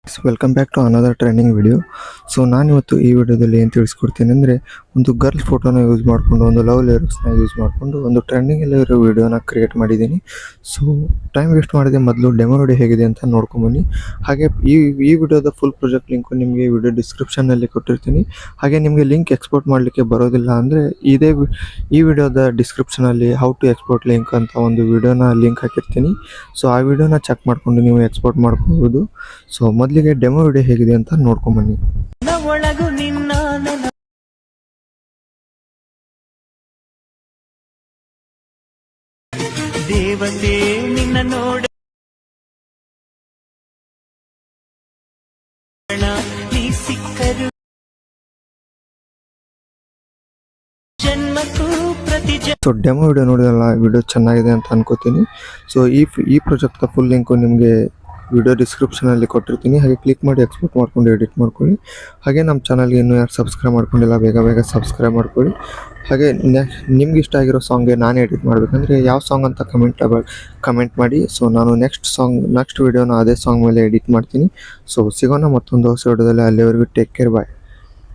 Welcome back to another trending video. So ನಾನಿವತ್ತು ಈ ವಿಡಿಯೋದಲ್ಲಿ ಏನು ತಿಳಿಸ್ಕೊಡ್ತೀನಿ ಅಂದರೆ, ಒಂದು ಗರ್ಲ್ ಫೋಟೋನ ಯೂಸ್ ಮಾಡಿಕೊಂಡು, ಒಂದು ಲವ್ ಲಿರಿಕ್ಸ್ನ ಯೂಸ್ ಮಾಡಿಕೊಂಡು ಒಂದು ಟ್ರೆಂಡಿಂಗಲ್ಲಿ ಇರೋ ವಿಡಿಯೋನ ಕ್ರಿಯೇಟ್ ಮಾಡಿದ್ದೀನಿ. ಸೊ ಟೈಮ್ ವೇಸ್ಟ್ ಮಾಡಿದೆ, ಮೊದಲು ಡೆಮೋ ವಿಡಿಯೋ ಹೇಗಿದೆ ಅಂತ ನೋಡ್ಕೊಂಬನ್ನಿ. ಹಾಗೆ ಈ ವಿಡಿಯೋದ ಫುಲ್ ಪ್ರಾಜೆಕ್ಟ್ ಲಿಂಕು ನಿಮಗೆ ವಿಡಿಯೋ ಡಿಸ್ಕ್ರಿಪ್ಷನ್ನಲ್ಲಿ ಕೊಟ್ಟಿರ್ತೀನಿ. ಹಾಗೆ ನಿಮಗೆ ಲಿಂಕ್ ಎಕ್ಸ್ಪೋರ್ಟ್ ಮಾಡಲಿಕ್ಕೆ ಬರೋದಿಲ್ಲ ಅಂದರೆ ಈ ವಿಡಿಯೋದ ಡಿಸ್ಕ್ರಿಪ್ಷನಲ್ಲಿ ಹೌ ಟು ಎಕ್ಸ್ಪೋರ್ಟ್ ಲಿಂಕ್ ಅಂತ ಒಂದು ವಿಡಿಯೋನ ಲಿಂಕ್ ಹಾಕಿರ್ತೀನಿ. ಸೊ ಆ ವಿಡಿಯೋನ ಚೆಕ್ ಮಾಡಿಕೊಂಡು ನೀವು ಎಕ್ಸ್ಪೋರ್ಟ್ ಮಾಡ್ಕೋಬೋದು. ಸೊ ಮೊದಲಿಗೆ ಡೆಮೋ ವಿಡಿಯೋ ಹೇಗಿದೆ ಅಂತ ನೋಡ್ಕೊಂಬನ್ನಿ. ಒಳಗು ನಿನ್ನ ದೇವತೆ ನಿನ್ನ ನೋಡ ನೀ ಸಿಕ್ಕರು ಜನ್ಮಕ್ಕೂ ಪ್ರತಿ ಸೊ ಡೆಮೋ ವಿಡಿಯೋ ನೋಡಿದಲ್ಲ, ವಿಡಿಯೋ ಚೆನ್ನಾಗಿದೆ ಅಂತ ಅನ್ಕೋತೀನಿ. ಸೊ ಈ ಪ್ರಾಜೆಕ್ಟ್ ಫುಲ್ ಲಿಂಕು ನಿಮಗೆ ವಿಡಿಯೋ ಡಿಸ್ಕ್ರಿಪ್ಷನಲ್ಲಿ ಕೊಟ್ಟಿರ್ತೀನಿ. ಹಾಗೆ ಕ್ಲಿಕ್ ಮಾಡಿ ಎಕ್ಸ್ಪೋರ್ಟ್ ಮಾಡ್ಕೊಂಡು ಎಡಿಟ್ ಮಾಡ್ಕೊಳ್ಳಿ. ಹಾಗೆ ನಮ್ಮ ಚಾನಲ್ಗೆ ಇನ್ನೂ ಯಾರು ಸಬ್ಸ್ಕ್ರೈಬ್ ಮಾಡ್ಕೊಂಡಿಲ್ಲ, ಬೇಗ ಸಬ್ಸ್ಕ್ರೈಬ್ ಮಾಡ್ಕೊಳ್ಳಿ. ಹಾಗೆ ನಿಮ್ಗೆ ಇಷ್ಟ ಆಗಿರೋ ಸಾಂಗ್ಗೆ ನಾನು ಎಡಿಟ್ ಮಾಡಬೇಕಂದ್ರೆ ಯಾವ ಸಾಂಗ್ ಅಂತ ಕಮೆಂಟ್ ಮಾಡಿ. ಸೊ ನಾನು ನೆಕ್ಸ್ಟ್ ವಿಡಿಯೋನ ಅದೇ ಸಾಂಗ್ ಮೇಲೆ ಎಡಿಟ್ ಮಾಡ್ತೀನಿ. ಸೊ ಸಿಗೋಣ ಮತ್ತೊಂದು ಹೊಸ ವಿಡಿಯೋದಲ್ಲಿ. ಅಲ್ಲಿವರೆಗೂ ಟೇಕ್ ಕೇರ್, ಬಾಯ್.